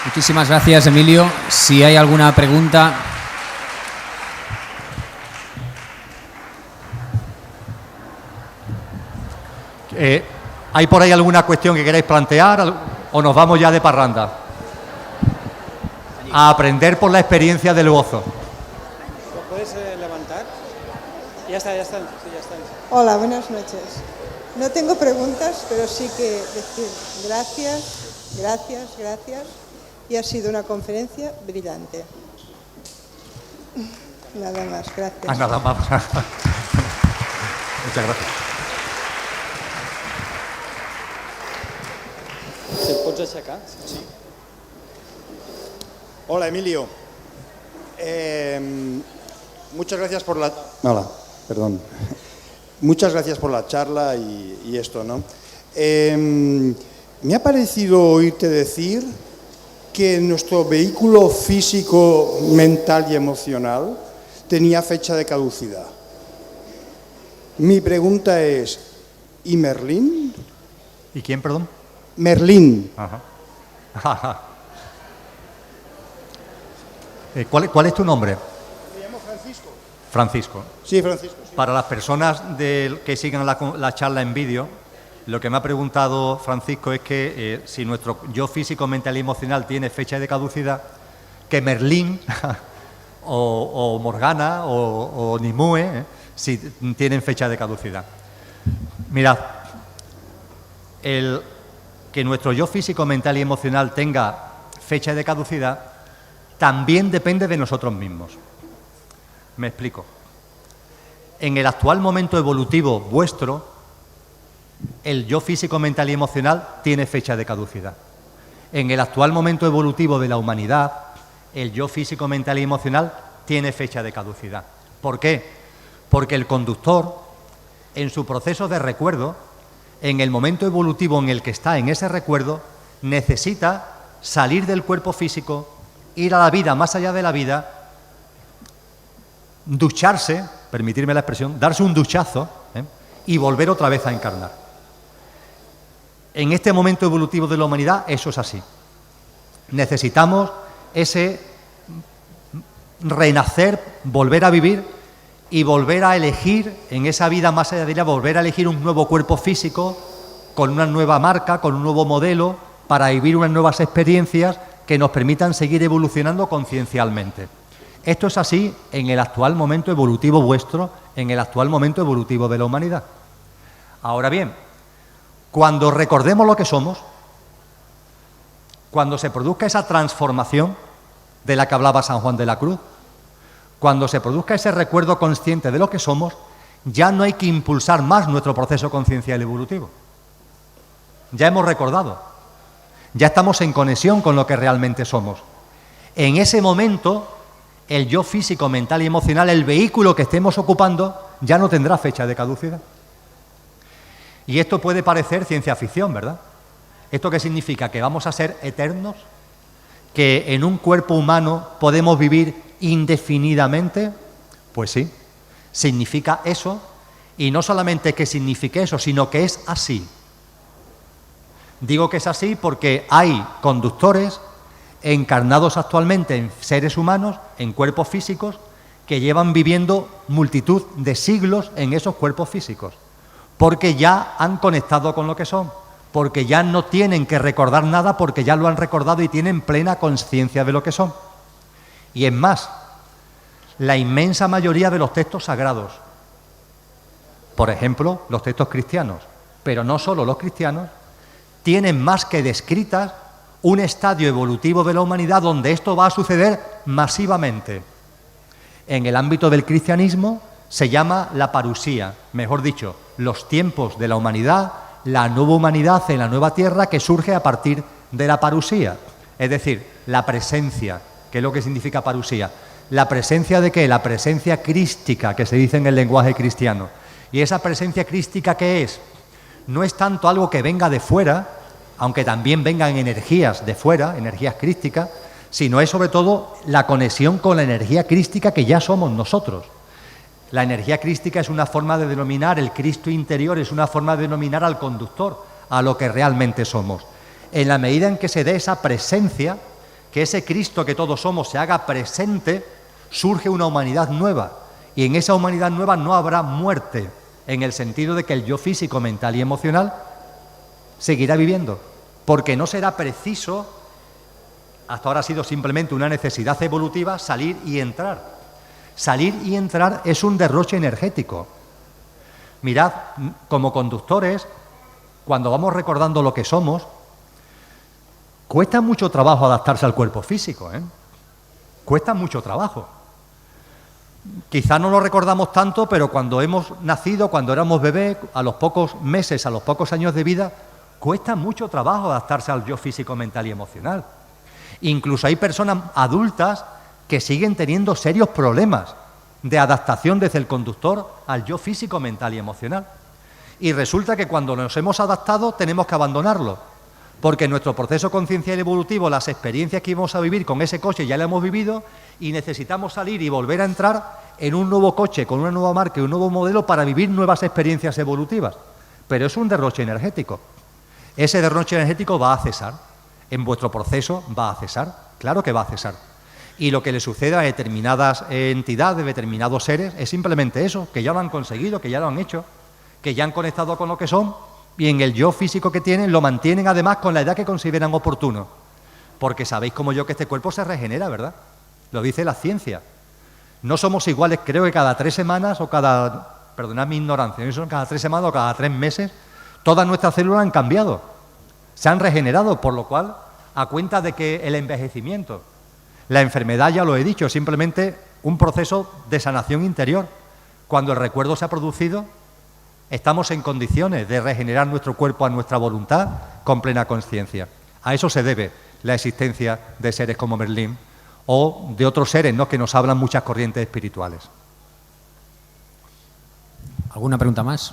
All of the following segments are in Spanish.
Muchísimas gracias, Emilio. Si hay alguna pregunta. ¿Hay por ahí alguna cuestión que queráis plantear o nos vamos ya de parranda? A aprender por la experiencia del gozo. ¿Lo puedes levantar? Ya está, ya está. Sí, ya está. Hola, buenas noches. No tengo preguntas, pero sí que decir gracias, gracias, gracias. Y ha sido una conferencia brillante. Nada más, gracias. Nada más. Muchas gracias. ¿Se puede aixecar? Sí. Hola, Emilio. Muchas gracias por la... Hola, perdón. Muchas gracias por la charla y esto, ¿no? Me ha parecido oírte decir que nuestro vehículo físico, mental y emocional tenía fecha de caducidad. Mi pregunta es, ¿y Merlín? ¿Y quién, perdón? Merlín. Ajá. ¿Cuál es tu nombre? Me llamo Francisco. Francisco. Sí, Francisco. Sí. Para las personas que sigan la charla en vídeo, lo que me ha preguntado Francisco es que si nuestro yo físico, mental y emocional tiene fecha de caducidad, que Merlín o Morgana o Nimue si tienen fecha de caducidad. Mirad, que nuestro yo físico, mental y emocional tenga fecha de caducidad también depende de nosotros mismos. Me explico. En el actual momento evolutivo vuestro, el yo físico, mental y emocional tiene fecha de caducidad. En el actual momento evolutivo de la humanidad, el yo físico, mental y emocional tiene fecha de caducidad. ¿Por qué? Porque el conductor, en su proceso de recuerdo, en el momento evolutivo en el que está en ese recuerdo, necesita salir del cuerpo físico, ir a la vida más allá de la vida, ducharse, permitirme la expresión, darse un duchazo y volver otra vez a encarnar. En este momento evolutivo de la humanidad eso es así. Necesitamos ese renacer, volver a vivir y volver a elegir en esa vida más allá de ella, volver a elegir un nuevo cuerpo físico con una nueva marca, con un nuevo modelo, para vivir unas nuevas experiencias que nos permitan seguir evolucionando conciencialmente. Esto es así en el actual momento evolutivo vuestro, en el actual momento evolutivo de la humanidad. Ahora bien, cuando recordemos lo que somos, cuando se produzca esa transformación de la que hablaba San Juan de la Cruz, cuando se produzca ese recuerdo consciente de lo que somos, ya no hay que impulsar más nuestro proceso conciencial evolutivo. Ya hemos recordado, ya estamos en conexión con lo que realmente somos. En ese momento, el yo físico, mental y emocional, el vehículo que estemos ocupando, ya no tendrá fecha de caducidad. Y esto puede parecer ciencia ficción, ¿verdad? ¿Esto qué significa? ¿Que vamos a ser eternos? ¿Que en un cuerpo humano podemos vivir indefinidamente? Pues sí, significa eso, y no solamente que signifique eso, sino que es así. Digo que es así porque hay conductores encarnados actualmente en seres humanos, en cuerpos físicos, que llevan viviendo multitud de siglos en esos cuerpos físicos, porque ya han conectado con lo que son, porque ya no tienen que recordar nada, porque ya lo han recordado y tienen plena conciencia de lo que son. Y es más, la inmensa mayoría de los textos sagrados, por ejemplo, los textos cristianos, pero no solo los cristianos, tienen más que descritas un estadio evolutivo de la humanidad donde esto va a suceder masivamente. En el ámbito del cristianismo se llama la parusía, mejor dicho, los tiempos de la humanidad, la nueva humanidad en la nueva tierra que surge a partir de la parusía, es decir, la presencia. ¿Qué es lo que significa parusía? ¿La presencia de qué? La presencia crística, que se dice en el lenguaje cristiano. ¿Y esa presencia crística qué es? No es tanto algo que venga de fuera, aunque también vengan energías de fuera, energías crísticas, sino es sobre todo la conexión con la energía crística que ya somos nosotros. La energía crística es una forma de denominar el Cristo interior, es una forma de denominar al conductor, a lo que realmente somos. En la medida en que se dé esa presencia, que ese Cristo que todos somos se haga presente, surge una humanidad nueva. Y en esa humanidad nueva no habrá muerte, en el sentido de que el yo físico, mental y emocional seguirá viviendo, porque no será preciso, hasta ahora ha sido simplemente una necesidad evolutiva, salir y entrar. Salir y entrar es un derroche energético. Mirad, como conductores, cuando vamos recordando lo que somos, cuesta mucho trabajo adaptarse al cuerpo físico, ¿eh? Cuesta mucho trabajo. Quizá no lo recordamos tanto, pero cuando hemos nacido, cuando éramos bebés, a los pocos meses, a los pocos años de vida, cuesta mucho trabajo adaptarse al yo físico, mental y emocional. Incluso hay personas adultas que siguen teniendo serios problemas de adaptación desde el conductor al yo físico, mental y emocional. Y resulta que cuando nos hemos adaptado tenemos que abandonarlo, porque nuestro proceso conciencial evolutivo, las experiencias que íbamos a vivir con ese coche ya las hemos vivido y necesitamos salir y volver a entrar en un nuevo coche, con una nueva marca y un nuevo modelo para vivir nuevas experiencias evolutivas. Pero es un derroche energético. Ese derroche energético va a cesar. En vuestro proceso va a cesar. Claro que va a cesar. Y lo que le suceda a determinadas entidades, determinados seres, es simplemente eso, que ya lo han conseguido, que ya lo han hecho, que ya han conectado con lo que son y en el yo físico que tienen lo mantienen además con la edad que consideran oportuno. Porque sabéis como yo que este cuerpo se regenera, ¿verdad? Lo dice la ciencia. No somos iguales, creo que cada 3 semanas o perdonad mi ignorancia, no son cada 3 semanas o cada 3 meses, todas nuestras células han cambiado, se han regenerado, por lo cual, a cuenta de que el envejecimiento, la enfermedad, ya lo he dicho, es simplemente un proceso de sanación interior. Cuando el recuerdo se ha producido, estamos en condiciones de regenerar nuestro cuerpo a nuestra voluntad con plena conciencia. A eso se debe la existencia de seres como Merlín o de otros seres, ¿no?, que nos hablan muchas corrientes espirituales. ¿Alguna pregunta más?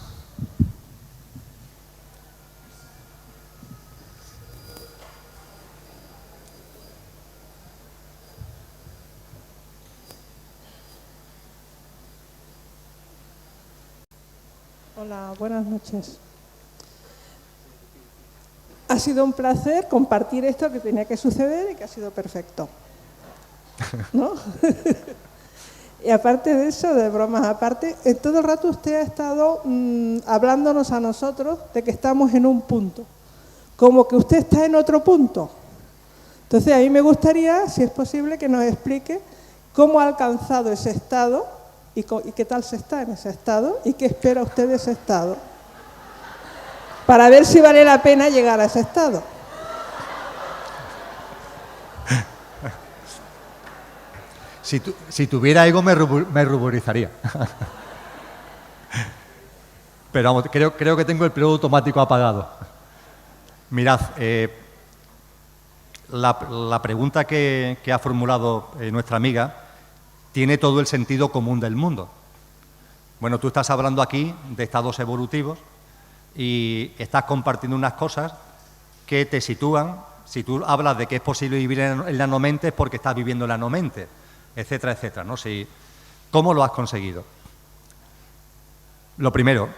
Hola, buenas noches. Ha sido un placer compartir esto que tenía que suceder y que ha sido perfecto, ¿no? Y aparte de eso, de bromas aparte, todo el rato usted ha estado hablándonos a nosotros de que estamos en un punto, como que usted está en otro punto. Entonces, a mí me gustaría, si es posible, que nos explique cómo ha alcanzado ese estado y qué tal se está en ese estado y qué espera usted de ese estado, para ver si vale la pena llegar a ese estado. Si tuviera ego me ruborizaría. Pero vamos, creo que tengo el piloto automático apagado. Mirad, la pregunta que ha formulado nuestra amiga tiene todo el sentido común del mundo. Bueno, tú estás hablando aquí de estados evolutivos y estás compartiendo unas cosas que te sitúan. Si tú hablas de que es posible vivir en la no-mente es porque estás viviendo en la no-mente, etcétera, etcétera, ¿no? ¿Cómo lo has conseguido? Lo primero,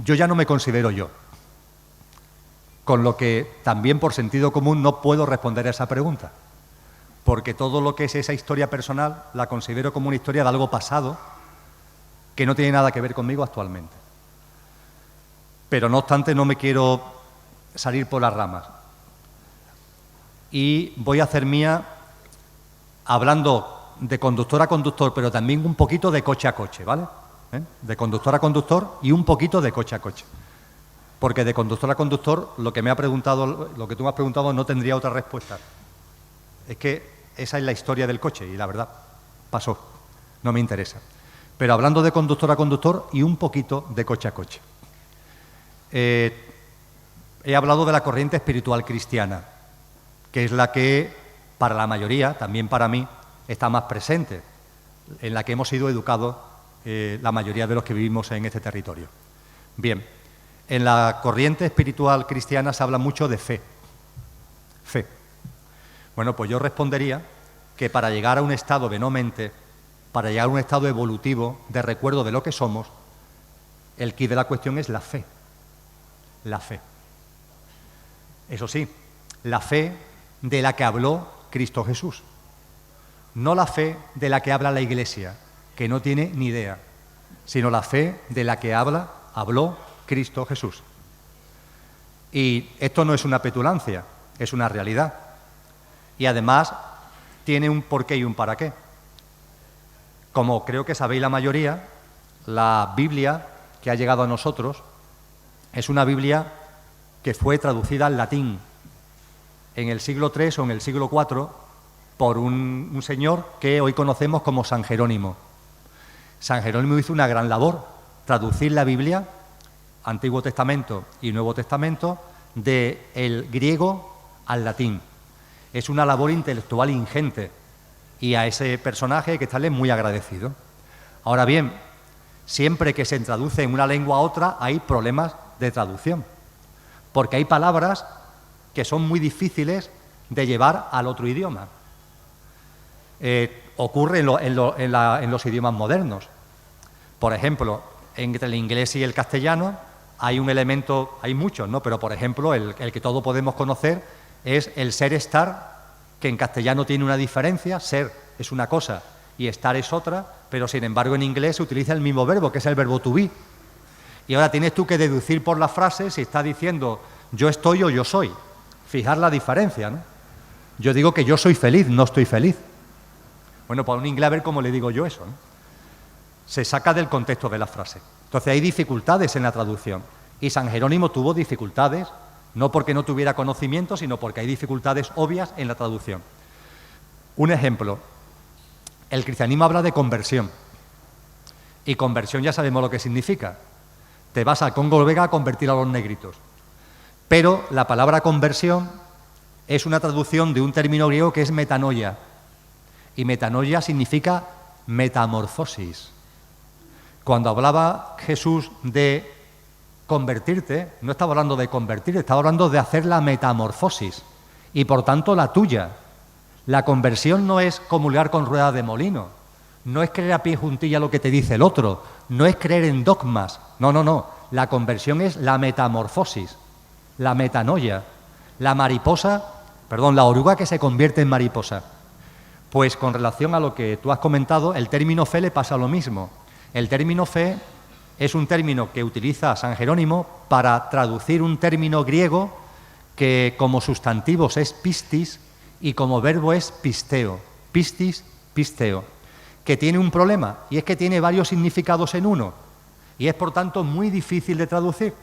yo ya no me considero yo, con lo que también por sentido común no puedo responder a esa pregunta, porque todo lo que es esa historia personal la considero como una historia de algo pasado que no tiene nada que ver conmigo actualmente. Pero no obstante no me quiero salir por las ramas y voy a hacer mía, hablando de conductor a conductor, pero también un poquito de coche a coche, ¿vale? De conductor a conductor y un poquito de coche a coche. Porque de conductor a conductor lo que tú me has preguntado no tendría otra respuesta. Es que esa es la historia del coche y la verdad, pasó, no me interesa. Pero hablando de conductor a conductor y un poquito de coche a coche. He hablado de la corriente espiritual cristiana, que es la que, para la mayoría, también para mí, está más presente, en la que hemos sido educados la mayoría de los que vivimos en este territorio. Bien, en la corriente espiritual cristiana se habla mucho de fe. Fe. Bueno, pues yo respondería que para llegar a un estado de no mente, para llegar a un estado evolutivo de recuerdo de lo que somos, el quid de la cuestión es la fe. La fe. Eso sí, la fe de la que habló Cristo Jesús. No la fe de la que habla la Iglesia, que no tiene ni idea, sino la fe de la que habló Cristo Jesús. Y esto no es una petulancia, es una realidad. Y además tiene un porqué y un para qué. Como creo que sabéis la mayoría, la Biblia que ha llegado a nosotros es una Biblia que fue traducida al latín en el siglo III o en el siglo IV por un señor que hoy conocemos como San Jerónimo. San Jerónimo hizo una gran labor, traducir la Biblia, Antiguo Testamento y Nuevo Testamento, del griego al latín. Es una labor intelectual ingente y a ese personaje hay que estarle muy agradecido. Ahora bien, siempre que se traduce en una lengua a otra hay problemas de traducción, porque hay palabras que son muy difíciles de llevar al otro idioma. Ocurre en los idiomas modernos. Por ejemplo, entre el inglés y el castellano hay un elemento, hay muchos, ¿no? Pero por ejemplo, el que todos podemos conocer es el ser estar, que en castellano tiene una diferencia, ser es una cosa y estar es otra, pero sin embargo en inglés se utiliza el mismo verbo, que es el verbo to be. Y ahora tienes tú que deducir por la frase si está diciendo yo estoy o yo soy. Fijar la diferencia, ¿no? Yo digo que yo soy feliz, no estoy feliz. Bueno, para un inglés a ver cómo le digo yo eso, ¿no? Se saca del contexto de la frase. Entonces hay dificultades en la traducción. Y San Jerónimo tuvo dificultades, no porque no tuviera conocimiento, sino porque hay dificultades obvias en la traducción. Un ejemplo, el cristianismo habla de conversión. Y conversión ya sabemos lo que significa. Te vas al Congo Belga a convertir a los negritos. Pero la palabra conversión es una traducción de un término griego que es metanoia. Y metanoia significa metamorfosis. Cuando hablaba Jesús de convertirte, no estaba hablando de convertir, estaba hablando de hacer la metamorfosis. Y por tanto la tuya. La conversión no es comulgar con ruedas de molino, no es creer a pie juntilla lo que te dice el otro, no es creer en dogmas, no. La conversión es la metamorfosis, la metanoia, la oruga que se convierte en mariposa. Pues con relación a lo que tú has comentado, el término fe le pasa lo mismo. El término fe es un término que utiliza San Jerónimo para traducir un término griego que como sustantivos es pistis y como verbo es pisteo, pistis, pisteo, que tiene un problema y es que tiene varios significados en uno y es por tanto muy difícil de traducir.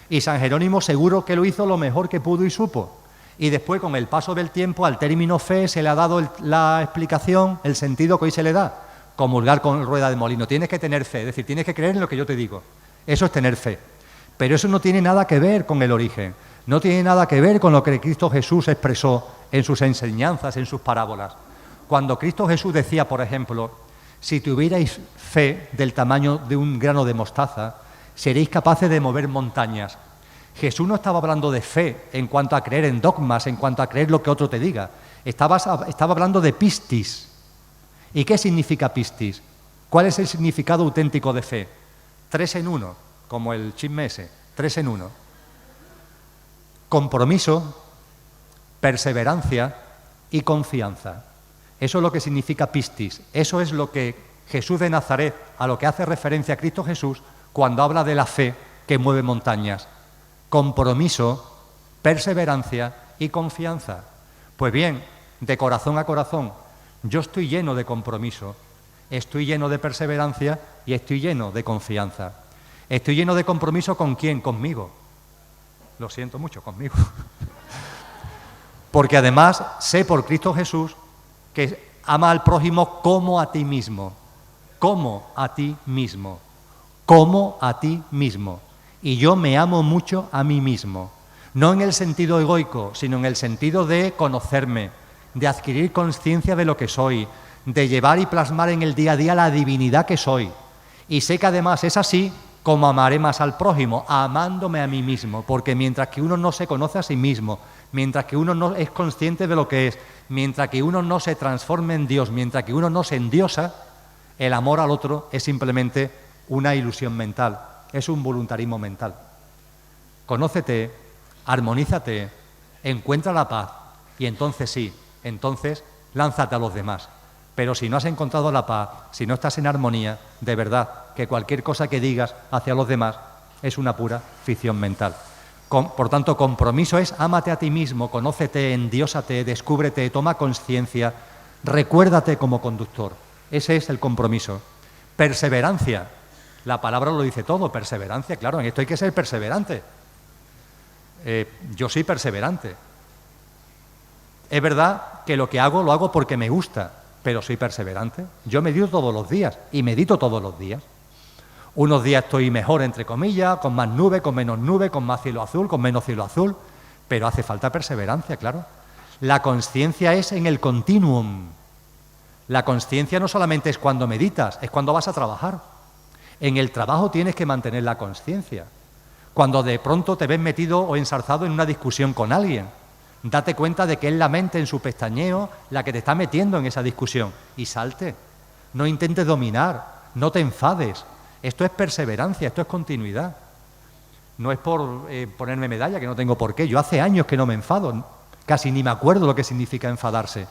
Y San Jerónimo seguro que lo hizo lo mejor que pudo y supo. Y después, con el paso del tiempo, al término fe se le ha dado la explicación, el sentido que hoy se le da. Comulgar con rueda de molino. Tienes que tener fe, es decir, tienes que creer en lo que yo te digo. Eso es tener fe. Pero eso no tiene nada que ver con el origen. No tiene nada que ver con lo que Cristo Jesús expresó en sus enseñanzas, en sus parábolas. Cuando Cristo Jesús decía, por ejemplo, si tuvierais fe del tamaño de un grano de mostaza, seréis capaces de mover montañas. Jesús no estaba hablando de fe en cuanto a creer en dogmas, en cuanto a creer lo que otro te diga. Estaba hablando de pistis. ¿Y qué significa pistis? ¿Cuál es el significado auténtico de fe? 3 en 1, como el chisme ese, 3 en 1. Compromiso, perseverancia y confianza. Eso es lo que significa pistis. Eso es lo que Jesús de Nazaret, a lo que hace referencia a Cristo Jesús, cuando habla de la fe que mueve montañas. Compromiso, perseverancia y confianza. Pues bien, de corazón a corazón, yo estoy lleno de compromiso, estoy lleno de perseverancia y estoy lleno de confianza. Estoy lleno de compromiso ¿con quién? Conmigo. Lo siento mucho, conmigo. Porque además sé por Cristo Jesús que ama al prójimo como a ti mismo. Como a ti mismo. Como a ti mismo. Y yo me amo mucho a mí mismo. No en el sentido egoico, sino en el sentido de conocerme, de adquirir conciencia de lo que soy, de llevar y plasmar en el día a día la divinidad que soy. Y sé que además es así como amaré más al prójimo, amándome a mí mismo, porque mientras que uno no se conoce a sí mismo, mientras que uno no es consciente de lo que es, mientras que uno no se transforme en Dios, mientras que uno no se endiosa, El amor al otro es simplemente una ilusión mental, es un voluntarismo mental. Conócete, armonízate, encuentra la paz y entonces sí, entonces lánzate a los demás. Pero si no has encontrado la paz, si no estás en armonía, de verdad que cualquier cosa que digas hacia los demás es una pura ficción mental. Por tanto, compromiso es ámate a ti mismo, conócete, endiósate, descúbrete, toma conciencia, recuérdate como conductor. Ese es el compromiso. Perseverancia. La palabra lo dice todo, perseverancia, claro, en esto hay que ser perseverante. Yo soy perseverante. Es verdad que lo que hago lo hago porque me gusta, pero soy perseverante. Yo medito todos los días y medito todos los días. Unos días estoy mejor, entre comillas, con más nube, con menos nube, con más cielo azul, con menos cielo azul, pero hace falta perseverancia, claro. La consciencia es en el continuum. La consciencia no solamente es cuando meditas, es cuando vas a trabajar. En el trabajo tienes que mantener la consciencia. Cuando de pronto te ves metido o ensarzado en una discusión con alguien, date cuenta de que es la mente en su pestañeo la que te está metiendo en esa discusión y salte. No intentes dominar, no te enfades. Esto es perseverancia, esto es continuidad. No es por ponerme medalla, que no tengo por qué. Yo hace años que no me enfado, casi ni me acuerdo lo que significa enfadarse.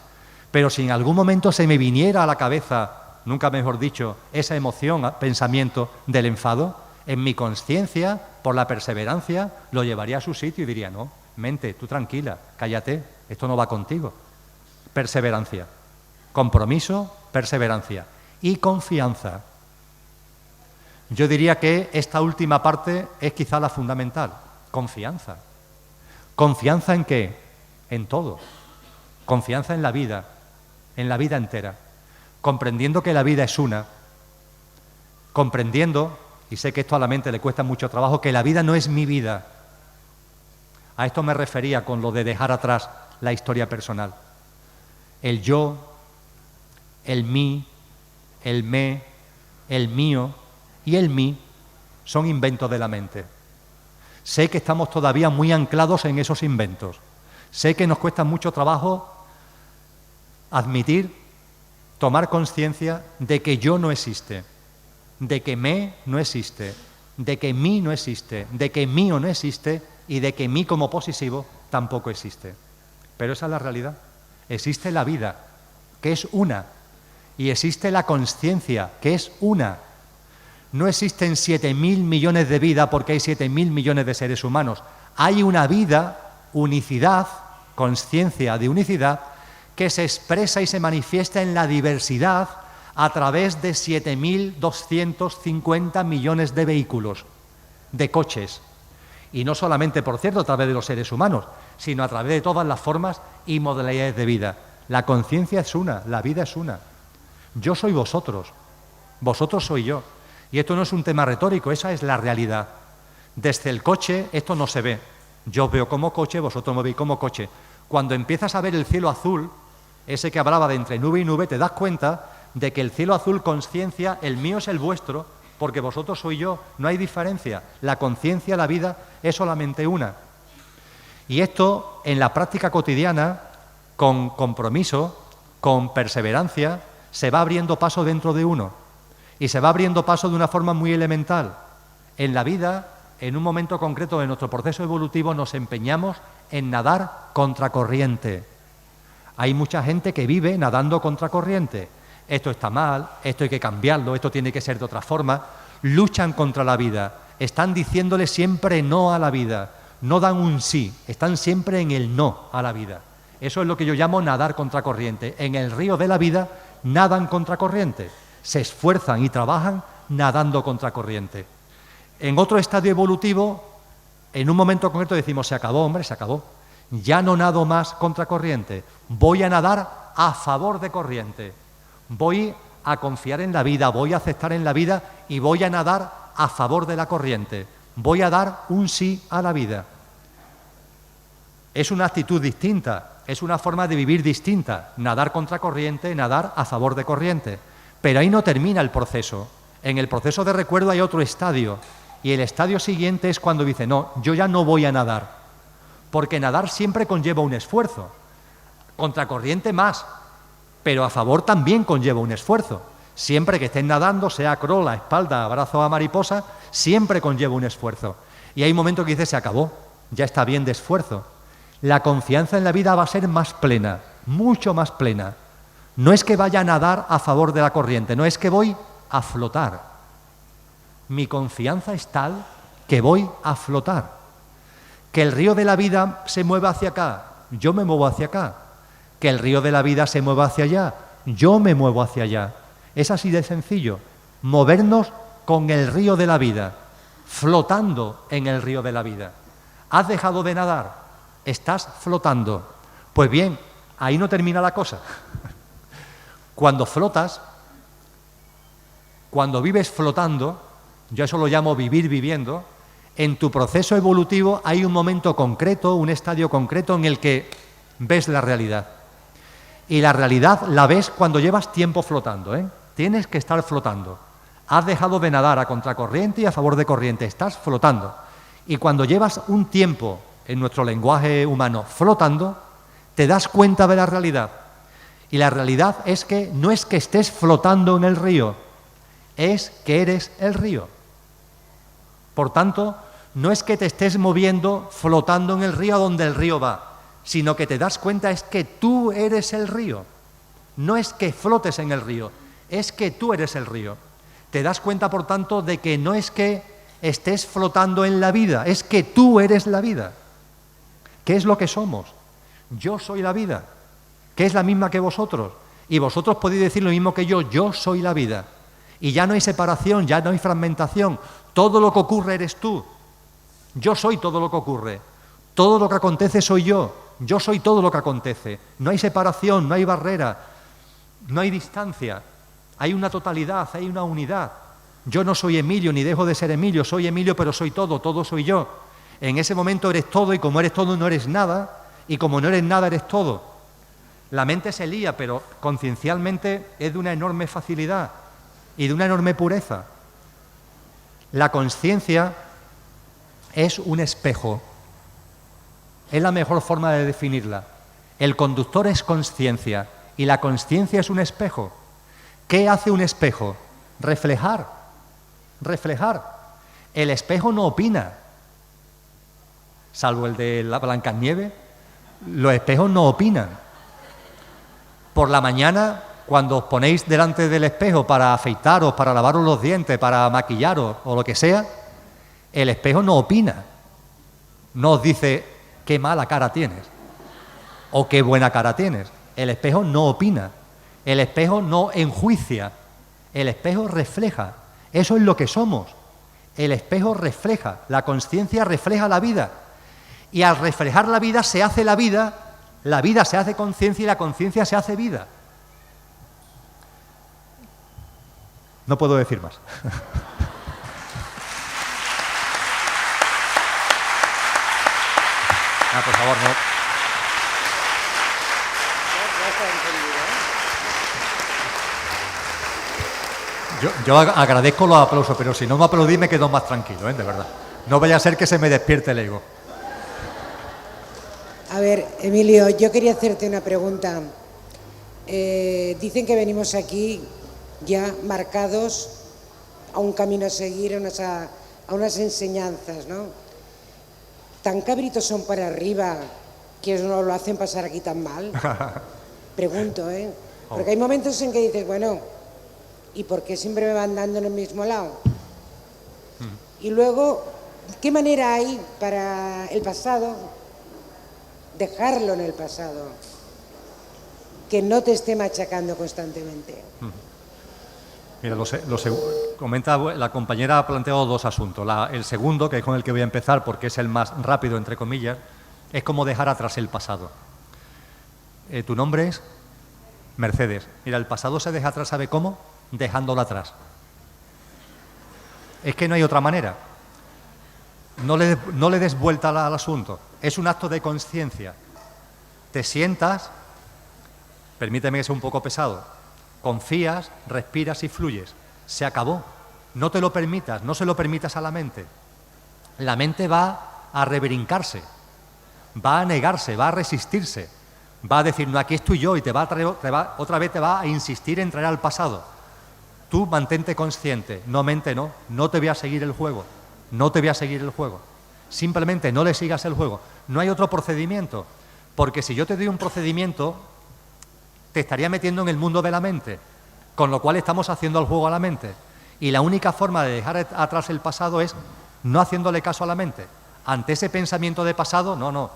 Pero si en algún momento se me viniera a la cabeza, nunca mejor dicho, esa emoción, pensamiento del enfado, en mi conciencia, por la perseverancia, lo llevaría a su sitio y diría, no, mente, tú tranquila, cállate, esto no va contigo. Perseverancia, compromiso, perseverancia y confianza. Yo diría que esta última parte es quizá la fundamental, confianza. ¿Confianza en qué? En todo. Confianza en la vida entera. Comprendiendo que la vida es una. Comprendiendo, y sé que esto a la mente le cuesta mucho trabajo, que la vida no es mi vida. A esto me refería con lo de dejar atrás la historia personal. El yo, el mí, el me, el mío y el mí son inventos de la mente. Sé que estamos todavía muy anclados en esos inventos. Sé que nos cuesta mucho trabajo admitir, tomar conciencia de que yo no existe, de que me no existe, de que mí no existe, de que mío no existe y de que mí como posesivo tampoco existe. Pero esa es la realidad. Existe la vida, que es una, y existe la consciencia, que es una. No existen 7.000 millones de vidas porque hay 7.000 millones de seres humanos. Hay una vida, unicidad, consciencia de unicidad, que se expresa y se manifiesta en la diversidad a través de 7.250 millones de vehículos, de coches. Y no solamente, por cierto, a través de los seres humanos, sino a través de todas las formas y modalidades de vida. La conciencia es una, la vida es una. Yo soy vosotros, vosotros soy yo. Y esto no es un tema retórico, esa es la realidad. Desde el coche esto no se ve. Yo os veo como coche, vosotros me veis como coche. Cuando empiezas a ver el cielo azul, ese que hablaba de entre nube y nube, te das cuenta de que el cielo azul, conciencia, el mío es el vuestro, porque vosotros soy yo, no hay diferencia. La conciencia, la vida, es solamente una. Y esto, en la práctica cotidiana, con compromiso, con perseverancia, se va abriendo paso dentro de uno. Y se va abriendo paso de una forma muy elemental. En la vida, en un momento concreto de nuestro proceso evolutivo, nos empeñamos en nadar contracorriente. Hay mucha gente que vive nadando contracorriente. Esto está mal, esto hay que cambiarlo, esto tiene que ser de otra forma. Luchan contra la vida, están diciéndole siempre no a la vida. No dan un sí, están siempre en el no a la vida. Eso es lo que yo llamo nadar contracorriente. En el río de la vida nadan contracorriente. Se esfuerzan y trabajan nadando contracorriente. En otro estadio evolutivo, en un momento concreto decimos, se acabó, hombre, se acabó. Ya no nado más contracorriente. Voy a nadar a favor de corriente. Voy a confiar en la vida, voy a aceptar en la vida y voy a nadar a favor de la corriente. Voy a dar un sí a la vida. Es una actitud distinta, es una forma de vivir distinta. Nadar contracorriente, nadar a favor de corriente. Pero ahí no termina el proceso. En el proceso de recuerdo hay otro estadio. Y el estadio siguiente es cuando dice, no, yo ya no voy a nadar. Porque nadar siempre conlleva un esfuerzo. Contracorriente más, pero a favor también conlleva un esfuerzo. Siempre que estés nadando, sea crawl, a espalda, abrazo a mariposa, siempre conlleva un esfuerzo. Y hay momentos que dices, se acabó, ya está bien de esfuerzo. La confianza en la vida va a ser más plena, mucho más plena. No es que vaya a nadar a favor de la corriente, no es que voy a flotar. Mi confianza es tal que voy a flotar. Que el río de la vida se mueva hacia acá, yo me muevo hacia acá. Que el río de la vida se mueva hacia allá, yo me muevo hacia allá. Es así de sencillo, movernos con el río de la vida, flotando en el río de la vida. ¿Has dejado de nadar? Estás flotando. Pues bien, ahí no termina la cosa. Cuando flotas, cuando vives flotando, yo eso lo llamo vivir viviendo, en tu proceso evolutivo hay un momento concreto, un estadio concreto en el que ves la realidad. Y la realidad la ves cuando llevas tiempo flotando, ¿eh? Tienes que estar flotando. Has dejado de nadar a contracorriente y a favor de corriente, estás flotando. Y cuando llevas un tiempo, en nuestro lenguaje humano, flotando, te das cuenta de la realidad. Y la realidad es que no es que estés flotando en el río, es que eres el río. Por tanto, no es que te estés moviendo flotando en el río a donde el río va, sino que te das cuenta es que tú eres el río. No es que flotes en el río, es que tú eres el río. Te das cuenta, por tanto, de que no es que estés flotando en la vida, es que tú eres la vida. ¿Qué es lo que somos? Yo soy la vida, que es la misma que vosotros. Y vosotros podéis decir lo mismo que yo soy la vida. Y ya no hay separación, ya no hay fragmentación. Todo lo que ocurre eres tú. Yo soy todo lo que ocurre. Todo lo que acontece soy yo. Yo soy todo lo que acontece. No hay separación, no hay barrera, no hay distancia. Hay una totalidad, hay una unidad. Yo no soy Emilio, ni dejo de ser Emilio. Soy Emilio, pero soy todo soy yo. En ese momento eres todo, y como eres todo no eres nada, y como no eres nada eres todo. La mente se lía, pero conciencialmente es de una enorme facilidad y de una enorme pureza. La consciencia es un espejo. Es la mejor forma de definirla. El conductor es consciencia y la consciencia es un espejo. ¿Qué hace un espejo? Reflejar. El espejo no opina. Salvo el de la Blancanieves, los espejos no opinan. Por la mañana, cuando os ponéis delante del espejo para afeitaros, para lavaros los dientes, para maquillaros o lo que sea, el espejo no opina. No os dice qué mala cara tienes o qué buena cara tienes. El espejo no opina. El espejo no enjuicia. El espejo refleja. Eso es lo que somos. El espejo refleja. La consciencia refleja la vida. Y al reflejar la vida se hace la vida se hace conciencia y la conciencia se hace vida. No puedo decir más. Por favor, no. Yo agradezco los aplausos, pero si no me aplaudís me quedo más tranquilo, de verdad. No vaya a ser que se me despierte el ego. A ver, Emilio, yo quería hacerte una pregunta. Dicen que venimos aquí ya marcados a un camino a seguir, a unas enseñanzas, ¿no? ¿Tan cabritos son para arriba que nos lo hacen pasar aquí tan mal? Pregunto, ¿eh? Porque hay momentos en que dices, bueno, ¿y por qué siempre me van dando en el mismo lado? Y luego, ¿qué manera hay para el pasado dejarlo en el pasado? Que no te esté machacando constantemente. Mira, comenta, la compañera ha planteado dos asuntos. El segundo, que es con el que voy a empezar porque es el más rápido, entre comillas, es cómo dejar atrás el pasado. Tu nombre es Mercedes. Mira, el pasado se deja atrás, ¿sabe cómo? Dejándolo atrás. Es que no hay otra manera. No le des vuelta al asunto. Es un acto de conciencia. Te sientas, permíteme que sea un poco pesado, confías, respiras y fluyes. Se acabó. No te lo permitas, no se lo permitas a la mente. La mente va a rebrincarse, va a negarse, va a resistirse, va a decir, no, aquí estoy yo, y otra vez te va a insistir en traer al pasado. Tú mantente consciente, no mente, no te voy a seguir el juego, no te voy a seguir el juego. Simplemente no le sigas el juego. No hay otro procedimiento, porque si yo te doy un procedimiento, te estaría metiendo en el mundo de la mente, con lo cual estamos haciendo el juego a la mente. Y la única forma de dejar atrás el pasado es no haciéndole caso a la mente. Ante ese pensamiento de pasado, no.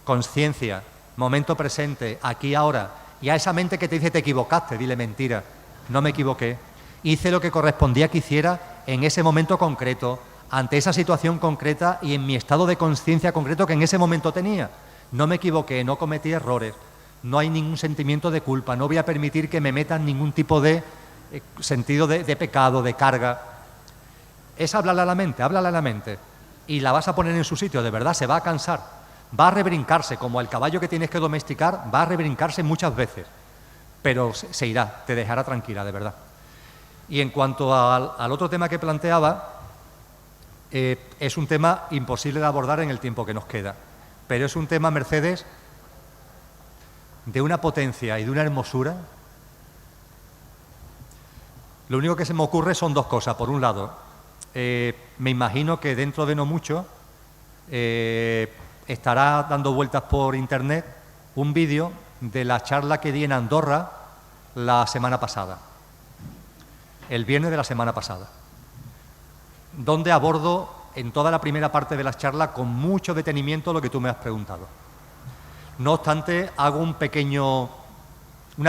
Conciencia, momento presente, aquí, ahora. Y a esa mente que te dice te equivocaste, dile mentira, no me equivoqué. Hice lo que correspondía que hiciera en ese momento concreto, ante esa situación concreta y en mi estado de conciencia concreto que en ese momento tenía. No me equivoqué, no cometí errores, no hay ningún sentimiento de culpa, no voy a permitir que me metan ningún tipo de sentido de pecado, de carga. Es hablarle a la mente, y la vas a poner en su sitio, de verdad, se va a cansar, va a rebrincarse, como el caballo que tienes que domesticar, va a rebrincarse muchas veces, pero se irá, te dejará tranquila, de verdad. Y en cuanto al otro tema que planteaba, es un tema imposible de abordar en el tiempo que nos queda, pero es un tema, Mercedes, de una potencia y de una hermosura. Lo único que se me ocurre son dos cosas. Por un lado, me imagino que dentro de no mucho estará dando vueltas por internet un vídeo de la charla que di en Andorra la semana pasada, el viernes de la semana pasada, donde abordo en toda la primera parte de la charla con mucho detenimiento lo que tú me has preguntado. No obstante, hago una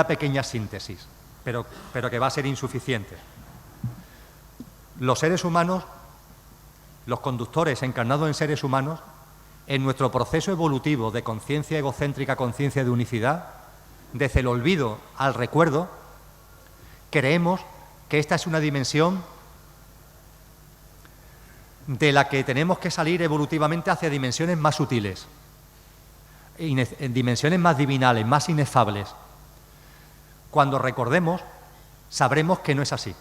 pequeña síntesis, pero que va a ser insuficiente. Los seres humanos, los conductores encarnados en seres humanos, en nuestro proceso evolutivo de conciencia egocéntrica, conciencia de unicidad, desde el olvido al recuerdo, creemos que esta es una dimensión de la que tenemos que salir evolutivamente hacia dimensiones más sutiles, dimensiones más divinales, más inefables. Cuando recordemos, sabremos que no es así,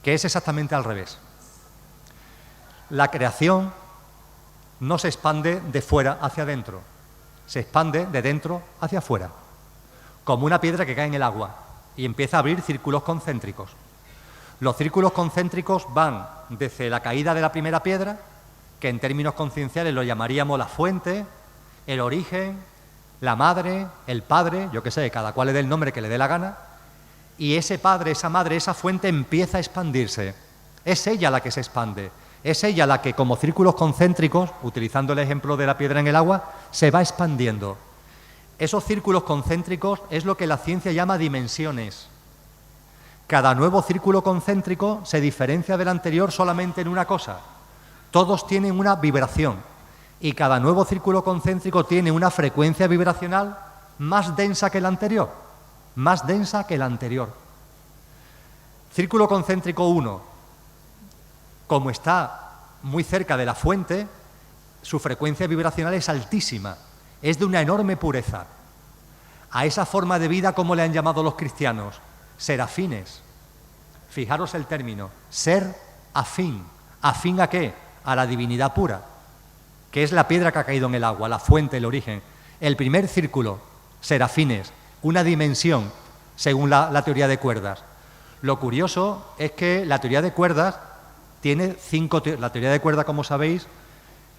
que es exactamente al revés. La creación no se expande de fuera hacia adentro, se expande de dentro hacia afuera, como una piedra que cae en el agua y empieza a abrir círculos concéntricos. Los círculos concéntricos van desde la caída de la primera piedra, que en términos concienciales lo llamaríamos la fuente, el origen, la madre, el padre, yo qué sé, cada cual le dé el nombre que le dé la gana, y ese padre, esa madre, esa fuente empieza a expandirse. Es ella la que se expande, es ella la que, como círculos concéntricos, utilizando el ejemplo de la piedra en el agua, se va expandiendo. Esos círculos concéntricos es lo que la ciencia llama dimensiones. Cada nuevo círculo concéntrico se diferencia del anterior solamente en una cosa. Todos tienen una vibración y cada nuevo círculo concéntrico tiene una frecuencia vibracional más densa que la anterior, más densa que la anterior. Círculo concéntrico 1, como está muy cerca de la fuente, su frecuencia vibracional es altísima, es de una enorme pureza. A esa forma de vida, ¿cómo le han llamado los cristianos? Serafines. Fijaros el término, ser afín. ¿Afín a qué? A la divinidad pura, que es la piedra que ha caído en el agua, la fuente, el origen. El primer círculo, serafines, una dimensión, según la teoría de cuerdas. Lo curioso es que la teoría de cuerdas tiene la teoría de cuerdas, como sabéis,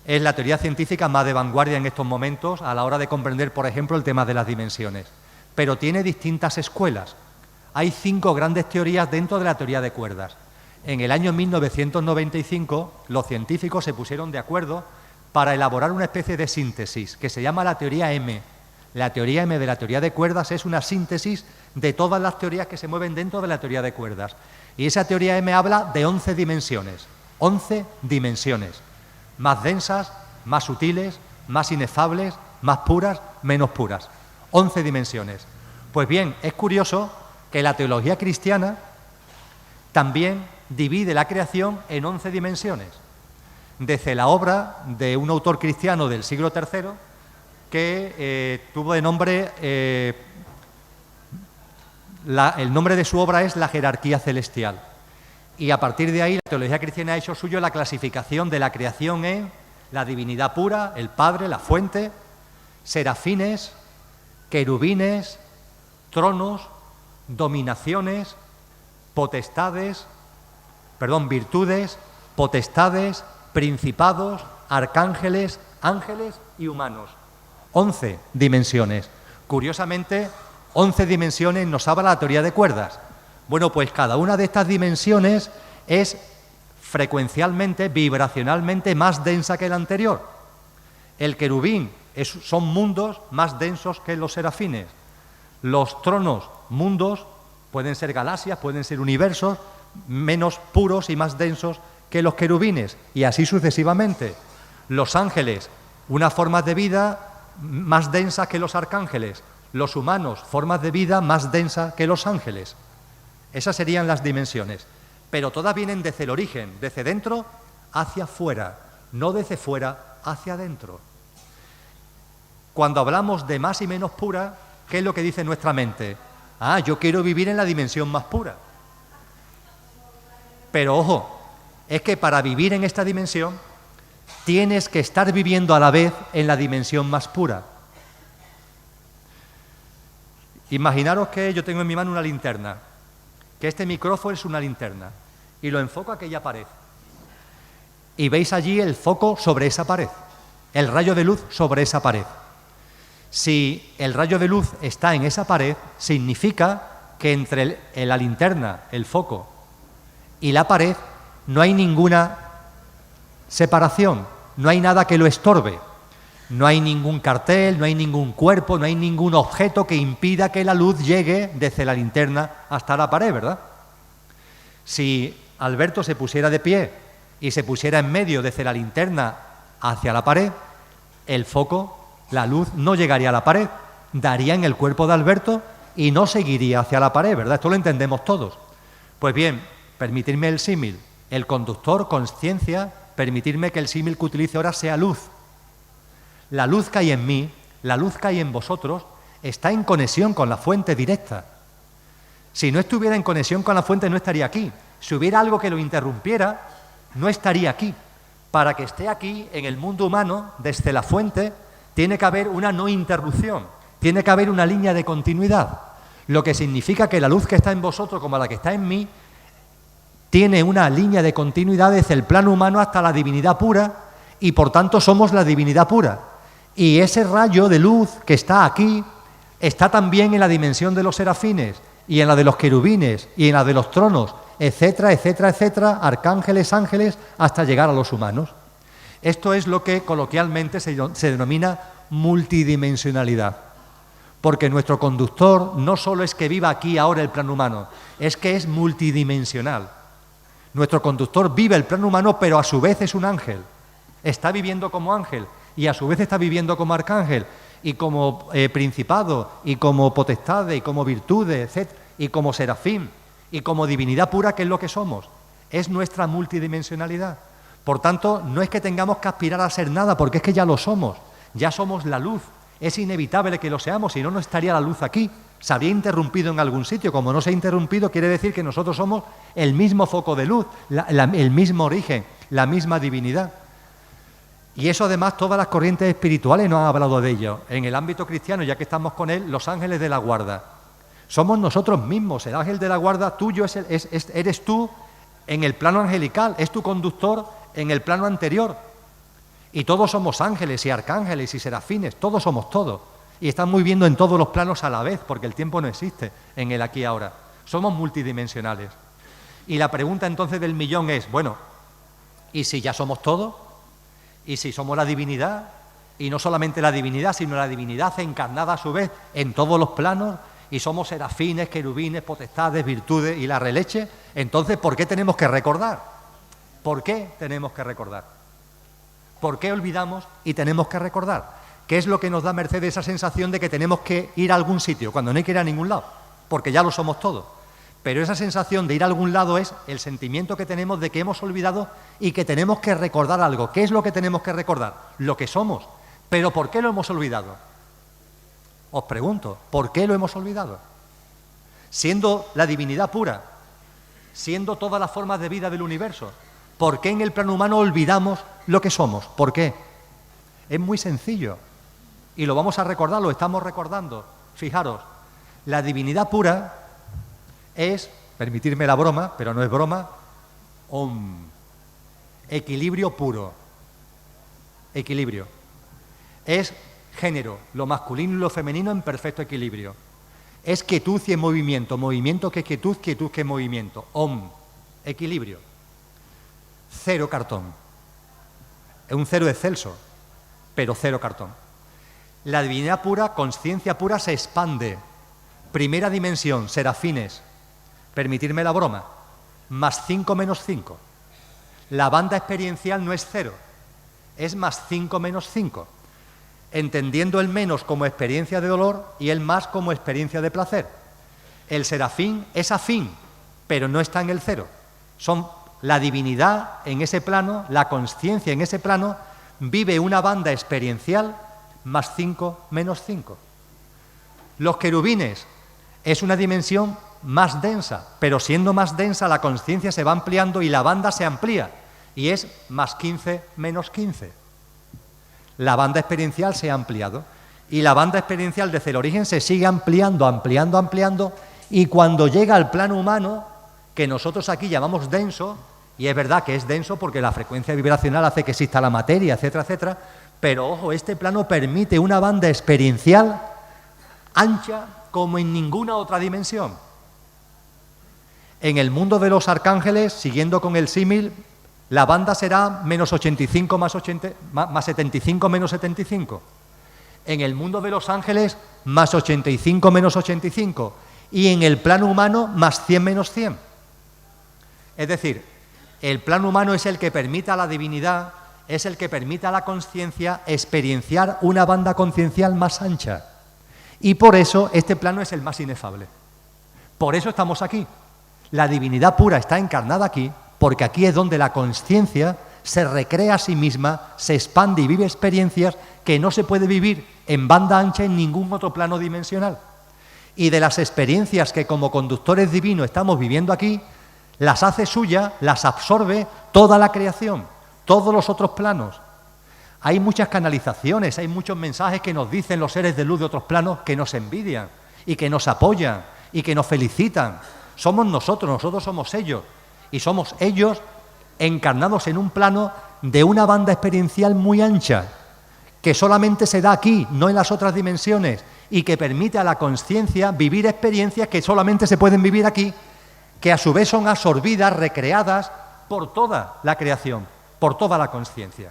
es la teoría científica más de vanguardia en estos momentos a la hora de comprender, por ejemplo, el tema de las dimensiones. Pero tiene distintas escuelas. Hay 5 grandes teorías dentro de la teoría de cuerdas. En el año 1995, los científicos se pusieron de acuerdo para elaborar una especie de síntesis que se llama la teoría M. La teoría M de la teoría de cuerdas es una síntesis de todas las teorías que se mueven dentro de la teoría de cuerdas. Y esa teoría M habla de 11 dimensiones. 11 dimensiones. Más densas, más sutiles, más inefables, más puras, menos puras. 11 dimensiones. Pues bien, es curioso que la teología cristiana también divide la creación en 11 dimensiones. Desde la obra de un autor cristiano del siglo III que tuvo de nombre, el nombre de su obra es La jerarquía celestial. Y a partir de ahí la teología cristiana ha hecho suyo la clasificación de la creación en la divinidad pura, el Padre, la fuente, serafines, querubines, tronos, dominaciones, virtudes, potestades, principados, arcángeles, ángeles y humanos. 11 dimensiones. Curiosamente, 11 dimensiones nos habla la teoría de cuerdas. Bueno, pues cada una de estas dimensiones es frecuencialmente, vibracionalmente más densa que la anterior. El querubín son mundos más densos que los serafines. Los tronos, mundos, pueden ser galaxias, pueden ser universos, menos puros y más densos que los querubines, y así sucesivamente. Los ángeles, una forma de vida más densa que los arcángeles. Los humanos, formas de vida más densa que los ángeles. Esas serían las dimensiones. Pero todas vienen desde el origen, desde dentro hacia fuera, no desde fuera hacia adentro. Cuando hablamos de más y menos pura, ¿qué es lo que dice nuestra mente? Ah, yo quiero vivir en la dimensión más pura. Pero ojo, es que para vivir en esta dimensión tienes que estar viviendo a la vez en la dimensión más pura. Imaginaros que yo tengo en mi mano una linterna, que este micrófono es una linterna, y lo enfoco a aquella pared. Y veis allí el foco sobre esa pared, el rayo de luz sobre esa pared. Si el rayo de luz está en esa pared, significa que entre la linterna, el foco, y la pared no hay ninguna separación, no hay nada que lo estorbe, no hay ningún cartel, no hay ningún cuerpo, no hay ningún objeto que impida que la luz llegue desde la linterna hasta la pared, ¿verdad? Si Alberto se pusiera de pie y se pusiera en medio desde la linterna hacia la pared, el foco, la luz, no llegaría a la pared, daría en el cuerpo de Alberto y no seguiría hacia la pared, ¿verdad? Esto lo entendemos todos. Pues bien, permitirme el símil, el conductor, consciencia, permitirme que el símil que utilice ahora sea luz. La luz que hay en mí, la luz que hay en vosotros, está en conexión con la fuente directa. Si no estuviera en conexión con la fuente, no estaría aquí. Si hubiera algo que lo interrumpiera, no estaría aquí. Para que esté aquí, en el mundo humano, desde la fuente, tiene que haber una no interrupción, tiene que haber una línea de continuidad, lo que significa que la luz que está en vosotros, como la que está en mí, tiene una línea de continuidad desde el plano humano hasta la divinidad pura, y por tanto somos la divinidad pura. Y ese rayo de luz que está aquí, está también en la dimensión de los serafines, y en la de los querubines, y en la de los tronos, etcétera, etcétera, etcétera, arcángeles, ángeles, hasta llegar a los humanos. Esto es lo que coloquialmente se denomina multidimensionalidad. Porque nuestro conductor no solo es que viva aquí ahora el plano humano, es que es multidimensional. Nuestro conductor vive el plano humano, pero a su vez es un ángel. Está viviendo como ángel y a su vez está viviendo como arcángel y como principado y como potestades y como virtudes, etcétera, y como serafín y como divinidad pura, que es lo que somos. Es nuestra multidimensionalidad. Por tanto, no es que tengamos que aspirar a ser nada, porque es que ya lo somos. Ya somos la luz. Es inevitable que lo seamos, si no, no estaría la luz aquí. Se habría interrumpido en algún sitio. Como no se ha interrumpido, quiere decir que nosotros somos el mismo foco de luz, el mismo origen, la misma divinidad. Y eso, además, todas las corrientes espirituales nos han hablado de ello. En el ámbito cristiano, ya que estamos con él, los ángeles de la guarda. Somos nosotros mismos. El ángel de la guarda tuyo eres tú en el plano angelical, es tu conductor en el plano anterior. Y todos somos ángeles y arcángeles y serafines, todos somos todos. Y estamos viviendo en todos los planos a la vez, porque el tiempo no existe en el aquí y ahora. Somos multidimensionales. Y la pregunta entonces del millón es, bueno, ¿y si ya somos todos? ¿Y si somos la divinidad? Y no solamente la divinidad, sino la divinidad encarnada a su vez en todos los planos, y somos serafines, querubines, potestades, virtudes y la releche. Entonces, ¿por qué tenemos que recordar? ¿Por qué tenemos que recordar? ¿Por qué olvidamos y tenemos que recordar? ¿Qué es lo que nos da merced esa sensación de que tenemos que ir a algún sitio cuando no hay que ir a ningún lado? Porque ya lo somos todos. Pero esa sensación de ir a algún lado es el sentimiento que tenemos de que hemos olvidado y que tenemos que recordar algo. ¿Qué es lo que tenemos que recordar? Lo que somos. ¿Pero por qué lo hemos olvidado? Os pregunto, ¿por qué lo hemos olvidado? Siendo la divinidad pura, siendo todas las formas de vida del universo, ¿por qué en el plano humano olvidamos lo que somos? ¿Por qué? Es muy sencillo. Y lo vamos a recordar, lo estamos recordando. Fijaros, la divinidad pura es permitirme la broma, pero no es broma, Om. Equilibrio puro. Equilibrio. Es género, lo masculino y lo femenino en perfecto equilibrio. Es quietud y movimiento, movimiento que es quietud, quietud que es movimiento. Om. Equilibrio. Cero cartón. Es un cero excelso, pero cero cartón. La divinidad pura, conciencia pura, se expande. Primera dimensión, serafines. Permitirme la broma. Más 5 menos 5. La banda experiencial no es cero, es más 5 menos 5. Entendiendo el menos como experiencia de dolor y el más como experiencia de placer. El serafín es afín, pero no está en el cero. Son la divinidad en ese plano, la conciencia en ese plano, vive una banda experiencial más 5 menos 5. Los querubines es una dimensión más densa, pero siendo más densa la conciencia se va ampliando y la banda se amplía, y es más 15 menos 15. La banda experiencial se ha ampliado, y la banda experiencial desde el origen se sigue ampliando, ampliando, ampliando, y cuando llega al plano humano, que nosotros aquí llamamos denso, y es verdad que es denso porque la frecuencia vibracional hace que exista la materia, etcétera, etcétera, pero ojo, este plano permite una banda experiencial ancha como en ninguna otra dimensión. En el mundo de los arcángeles, siguiendo con el símil, la banda será menos 85 más 75 menos 75. En el mundo de los ángeles, más 85 menos 85. Y en el plano humano, más 100 menos 100. Es decir, el plano humano es el que permite a la divinidad, es el que permite a la conciencia experienciar una banda conciencial más ancha. Y por eso este plano es el más inefable. Por eso estamos aquí. La divinidad pura está encarnada aquí, porque aquí es donde la conciencia se recrea a sí misma, se expande y vive experiencias que no se puede vivir en banda ancha en ningún otro plano dimensional. Y de las experiencias que como conductores divinos estamos viviendo aquí, las hace suya, las absorbe toda la creación, todos los otros planos. Hay muchas canalizaciones, hay muchos mensajes que nos dicen los seres de luz de otros planos que nos envidian y que nos apoyan y que nos felicitan. Somos nosotros somos ellos. Y somos ellos encarnados en un plano de una banda experiencial muy ancha, que solamente se da aquí, no en las otras dimensiones, y que permite a la conciencia vivir experiencias que solamente se pueden vivir aquí, que a su vez son absorbidas, recreadas por toda la creación, por toda la conciencia.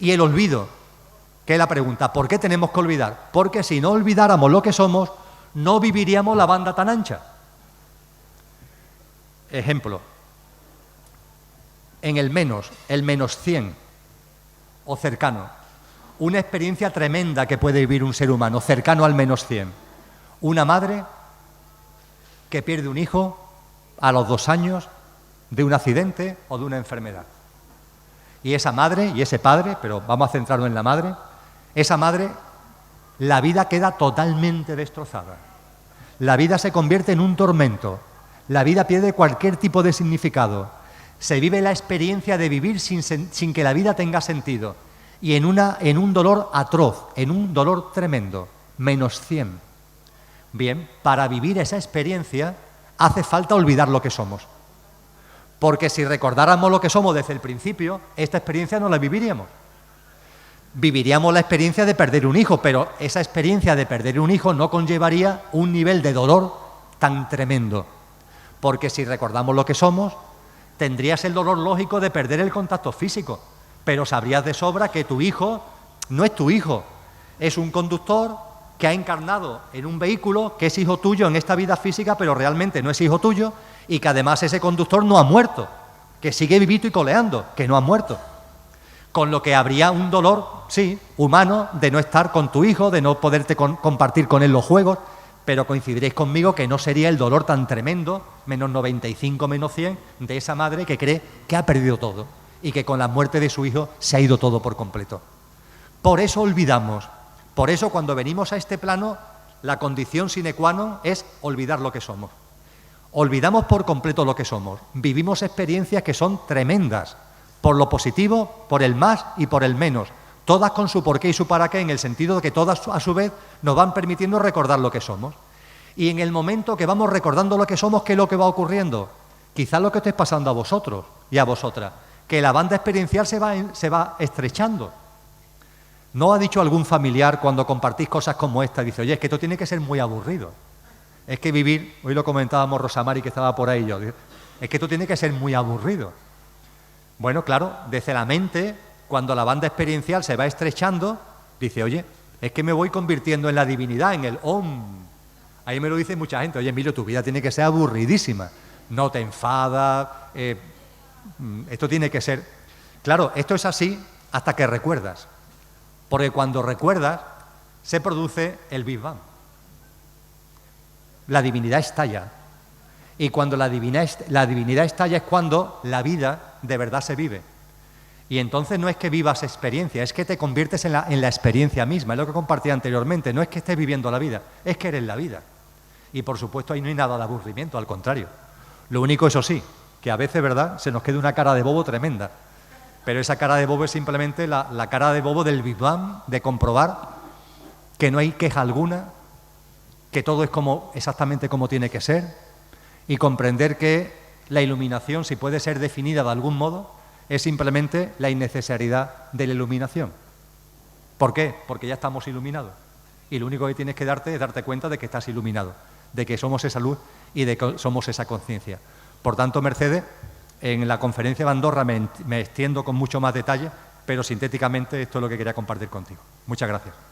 Y el olvido, que es la pregunta, ¿por qué tenemos que olvidar? Porque si no olvidáramos lo que somos, no viviríamos la banda tan ancha. Ejemplo, en el menos 100 o cercano, una experiencia tremenda que puede vivir un ser humano cercano al menos 100. Una madre que pierde un hijo a los 2 años de un accidente o de una enfermedad. Y esa madre y ese padre, pero vamos a centrarnos en la madre, esa madre, la vida queda totalmente destrozada. La vida se convierte en un tormento. La vida pierde cualquier tipo de significado. Se vive la experiencia de vivir sin que la vida tenga sentido. Y en un dolor atroz, en un dolor tremendo, menos 100. Bien, para vivir esa experiencia hace falta olvidar lo que somos. Porque si recordáramos lo que somos desde el principio, esta experiencia no la viviríamos. Viviríamos la experiencia de perder un hijo, pero esa experiencia de perder un hijo no conllevaría un nivel de dolor tan tremendo. Porque si recordamos lo que somos, tendrías el dolor lógico de perder el contacto físico, pero sabrías de sobra que tu hijo no es tu hijo, es un conductor que ha encarnado en un vehículo que es hijo tuyo en esta vida física, pero realmente no es hijo tuyo, y que además ese conductor no ha muerto, que sigue vivito y coleando, que no ha muerto. Con lo que habría un dolor, sí, humano, de no estar con tu hijo, de no poderte compartir con él los juegos, pero coincidiréis conmigo que no sería el dolor tan tremendo, menos 95, menos 100, de esa madre que cree que ha perdido todo y que con la muerte de su hijo se ha ido todo por completo. Por eso olvidamos, por eso cuando venimos a este plano, la condición sine qua non es olvidar lo que somos. Olvidamos por completo lo que somos, vivimos experiencias que son tremendas, por lo positivo, por el más y por el menos, todas con su porqué y su para qué, en el sentido de que todas a su vez nos van permitiendo recordar lo que somos. Y en el momento que vamos recordando lo que somos, ¿qué es lo que va ocurriendo? Quizás lo que esté pasando a vosotros y a vosotras, que la banda experiencial se va estrechando. ¿No ha dicho algún familiar cuando compartís cosas como esta? Dice, oye, es que esto tiene que ser muy aburrido. Es que vivir, hoy lo comentábamos Rosamari que estaba por ahí yo, es que esto tiene que ser muy aburrido. Bueno, claro, desde la mente, cuando la banda experiencial se va estrechando, dice, oye, es que me voy convirtiendo en la divinidad, en el Om. Ahí me lo dice mucha gente, oye, Emilio, tu vida tiene que ser aburridísima, no te enfadas, esto tiene que ser... Claro, esto es así hasta que recuerdas, porque cuando recuerdas se produce el Big Bang. La divinidad estalla. Y cuando la divinidad estalla es cuando la vida de verdad se vive. Y entonces no es que vivas experiencia, es que te conviertes en la experiencia misma, es lo que compartí anteriormente. No es que estés viviendo la vida, es que eres la vida. Y por supuesto ahí no hay nada de aburrimiento, al contrario. Lo único, eso sí, que a veces, ¿verdad?, se nos queda una cara de bobo tremenda. Pero esa cara de bobo es simplemente la cara de bobo del Big Bang, de comprobar que no hay queja alguna, que todo es exactamente como tiene que ser, y comprender que la iluminación, si puede ser definida de algún modo, es simplemente la innecesariedad de la iluminación. ¿Por qué? Porque ya estamos iluminados. Y lo único que tienes que darte es darte cuenta de que estás iluminado, de que somos esa luz y de que somos esa conciencia. Por tanto, Mercedes, en la conferencia de Andorra me extiendo con mucho más detalle, pero sintéticamente esto es lo que quería compartir contigo. Muchas gracias.